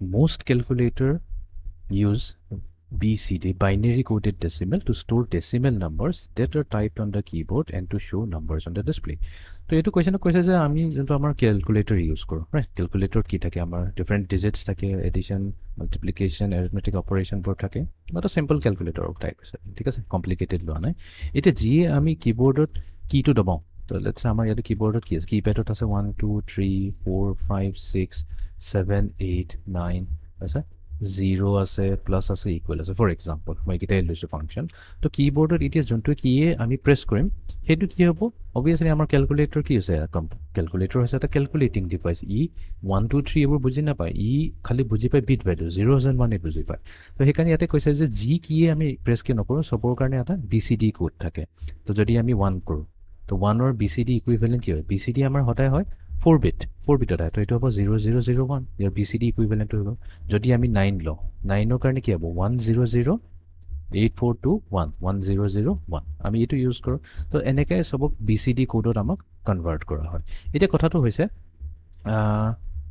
most calculator use BCD, binary coded decimal, to store decimal numbers that are typed on the keyboard and to show numbers on the display. তো এইটো কোৱেশ্যনক কৈছে যে আমি যোনটো আমাৰ calculator use কৰোঁ, right? কেলকুলেটৰত কি থাকে? আমাৰ ডিফাৰেণ্ট ডিজিটছ থাকে, এডিশ্যন, মাল্টিপ্লিকেশ্যন, এৰিথমেটিক অপাৰেশ্যনবোৰ থাকে। এটা চিম্পল কেলকুলেটৰৰ টাইপ আছে, ঠিক আছে? কমপ্লিকেটেড লোৱা নাই। এতিয়া যিয়ে আমি কীবৰ্ডত কীটো দবাওঁ, তো লেটছ আমাৰ ইয়াতে কীবৰ্ডত কি আছে? কীপেডত আছে 1 2 3 4 5 6 7 8 9 আছে, 0 আছে, প্লাছ আছে, ইকুৱেল আছে, ফৰ এক্সাম্পল মই এইকেইটাই লৈছোঁ ফাংচন। তো কীবৰ্ডত এতিয়া যোনটো কিয়ে আমি প্ৰেছ কৰিম সেইটো কি হ'ব? অবভিয়াছলি আমাৰ কেলকুলেটৰ কি হৈছে? কেলকুলেটৰ হৈছে এটা কেলকুলেটিং ডিভাইচ। ই 1 2 3 এইবোৰ বুজি নাপায়, ই খালি বুজি পায় বিট ভেল্যু, 0 and 1 বুজি পায়। তো সেইকাৰণে ইয়াতে কৈছে যে যি কিয়ে আমি প্ৰেছ কি নকৰোঁ চবৰ কাৰণে এটা BCD কোড থাকে। তো যদি আমি 1 কৰোঁ, তো 1ৰ BCD ইকুইভেলেণ্ট কি হয়? BCD আমাৰ সদায় হয় 4 বিটত আহে। তো এইটো হ'ব 0 0 0 1, ইয়াৰ BCD ইকুইভেলেণ্টটো হৈ গ'ল। যদি আমি 9 লওঁ, 9ৰ কাৰণে কি হ'ব? 1 0 0 8 4 2 1 1 0 0 1, আমি এইটো ইউজ কৰোঁ। তো এনেকৈ চবক BCD কোডত আমাক কনভাৰ্ট কৰা হয়। এতিয়া কথাটো হৈছে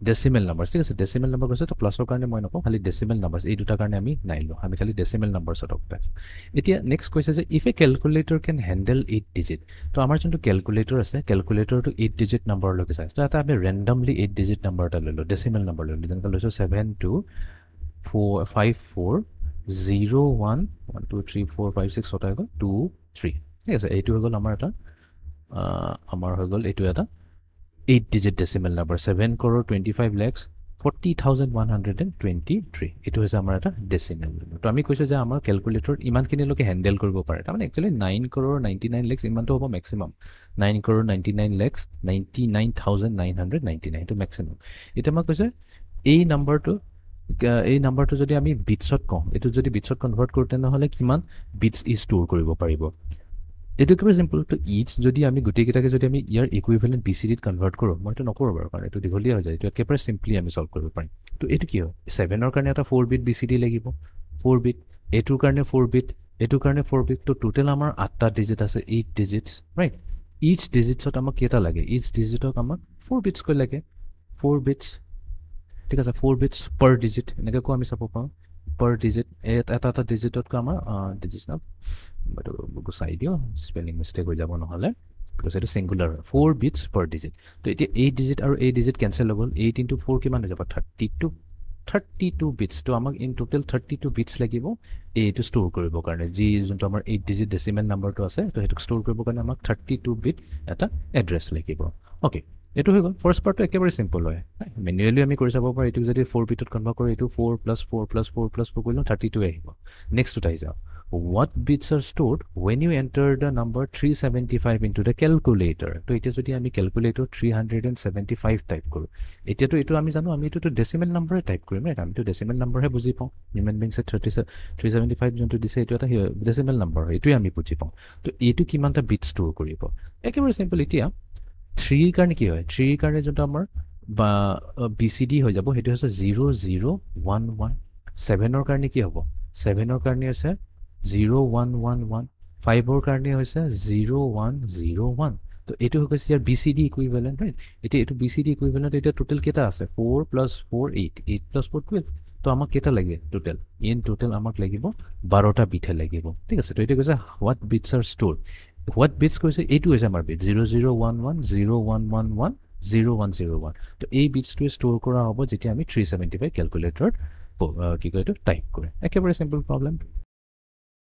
ডেচিমেল নাম্বাৰ্ছ, ঠিক আছে? ডেচিমেল নাম্বাৰ কৈছে, তো প্লাছৰ কাৰণে মই নকওঁ, খালি ডেচিমেল নাম্বাৰ্ছ এই দুটাৰ কাৰণে আমি 9 লওঁ, আমি খালি ডেচিমেল নাম্বাৰ্ছত পাইছোঁ। এতিয়া নেক্সট কৈছে যে if a calculator can handle 8 digit. তো আমাৰ যোনটো কেলকুলেটৰ আছে, কেলকুলেটৰটো 8 ডিজিট নাম্বাৰলৈকে চাই। তো এটা আমি ৰেণ্ডমলি 8 ডিজিট নাম্বাৰ এটা লৈ লওঁ, ডেচিমেল নাম্বাৰ লৈ লওঁ, যেনেকৈ লৈছোঁ 7 2 5 4 0 1 1 2 3 4 5 6 ছটা হৈ গ'ল 2 3, ঠিক আছে? এইটো হৈ গ'ল আমাৰ এটা এইটো এটা 8 digit decimal number, 7 crore 25 lakhs 40,123, এইটো হৈছে আমাৰ এটা ডেচিমেল নাম্বাৰ। তো আমি কৈছোঁ যে আমাৰ কেলকুলেটৰত ইমানখিনিলৈকে হেণ্ডেল কৰিব পাৰে। তাৰমানে একচুৱেলি 9 crore 99 lakhs ইমানটো হ'ব মেক্সিমাম। 9 crore 99 lakhs 99,999, এইটো মেক্সিমাম। এতিয়া মই কৈছোঁ এই নাম্বাৰটো যদি আমি বিটছত কওঁ, এইটো যদি বিটছত কনভাৰ্ট কৰোঁ তেনেহ'লে কিমান বিটছ ই ষ্ট'ৰ কৰিব পাৰিব? এইটো একেবাৰে চিম্পল। তো ইচ যদি আমি গোটেইকেইটাকে যদি আমি ইয়াৰ ইকুইভেলেণ্ট BCDত কনভাৰ্ট কৰোঁ, মই এইটো নকৰোঁ বাৰু, কাৰণ এইটো দীঘলীয়া হৈ যায়। এইটো একেবাৰে চিম্পলি আমি ছল্ভ কৰিব পাৰিম। তো এইটো কি হয়? 7ৰ কাৰণে এটা 4 বিট BCD লাগিব, 4 বিট, এইটোৰ কাৰণে 4 বিট, এইটোৰ কাৰণে 4 বিট। তো টোটেল আমাৰ 8টা ডিজিট আছে, 8 ডিজিটছ, ৰাইট? ইচ ডিজিটছত আমাক কেইটা লাগে? ইচ ডিজিটক আমাক 4 বিটছকৈ লাগে, 4 বিটছ, ঠিক আছে? 4 বিটছ পাৰ ডিজিট এনেকৈ আমি চাব পাৰোঁ, পাৰ ডিজিট। এটা ডিজিটতকৈ আমাৰ ডিজিট নাম এইটো গুচাই দিওঁ, স্পেলিং মিষ্টেক হৈ যাব নহ'লে, বিকজ এইটো ছিংগুলাৰ হয়। 4 বিটছ পাৰ ডিজিট। তো এতিয়া 8 ডিজিট আৰু 8 ডিজিট কেঞ্চেল হৈ গ'ল, 8 into 4 কিমান হৈ যাব? 32 বিটছ। তো আমাক ইন টোটেল 32 বিটছ লাগিব এইটো ষ্ট'ৰ কৰিবৰ কাৰণে, যোনটো আমাৰ 8 ডিজিট ডেচিমেল নাম্বাৰটো আছে। তো সেইটোক ষ্ট'ৰ কৰিবৰ কাৰণে আমাক 32 বিট এটা এড্ৰেছ লাগিব। অ'কে, এইটো হৈ গ'ল। ফাৰ্ষ্ট পাৰ্টটো একেবাৰে চিম্পল হয়, মেনুৱেলি আমি কৰি চাব পাৰোঁ। এইটোক যদি 4 বিটত কনভাৰ্ট কৰোঁ, এইটো 4 + 4 + 4 + 4 কৰিলোঁ, 32 আহিব। নেক্সটটোত আহি যাওঁ, what bits are stored when you enter the number 375 into the calculator? তো এতিয়া যদি আমি কেলকুলেটৰ 375 টাইপ কৰোঁ, এতিয়াতো এইটো আমি জানো, আমি এইটোতো ডেচিমেল নাম্বাৰে টাইপ কৰিম, ৰাইট? আমিতো ডেচিমেল নাম্বাৰহে বুজি পাওঁ। হিউমেন বিংছে 375 যোনটো দিছে এইটো এটা ডেচিমেল নাম্বাৰ হয়, এইটোৱে আমি বুজি পাওঁ। তো এইটো কিমানটা বিট ষ্ট'ৰ কৰিব? একেবাৰে চিম্পল। এতিয়া 3ৰ কাৰণে কি হয়? 3ৰ কাৰণে যোনটো আমাৰ BCD হৈ যাব, সেইটো হৈছে 0 0 1 1। 7ৰ কাৰণে কি হ'ব? 7ৰ কাৰণে হৈছে 0 1 1 1। 5ৰ কাৰণে হৈছে 0 1 0 1। তো এইটো হৈ গৈছে ইয়াৰ BCD ইকুইভেলেণ্ট, ৰাইট? এতিয়া এইটো BCD ইকুইভেলেণ্ট এতিয়া টোটেল কেইটা আছে? 4 + 4 8, 8 + 4 12। তো আমাক কেইটা লাগে টোটেল? ইন টোটেল আমাক লাগিব 12টা বিটহে লাগিব, ঠিক আছে? তো এইটো কৈছে what bits are store. What bits কৈছে এইটো হৈছে আমাৰ বিট 0 0 1 1 0 1 1 1 0 1 0 1। তো এই বিটছটোৱে ষ্ট'ৰ কৰা হ'ব যেতিয়া আমি 375 কেলকুলেটৰত কি কয় এইটো টাইপ কৰে। একেবাৰে চিম্পল প্ৰব্লেম।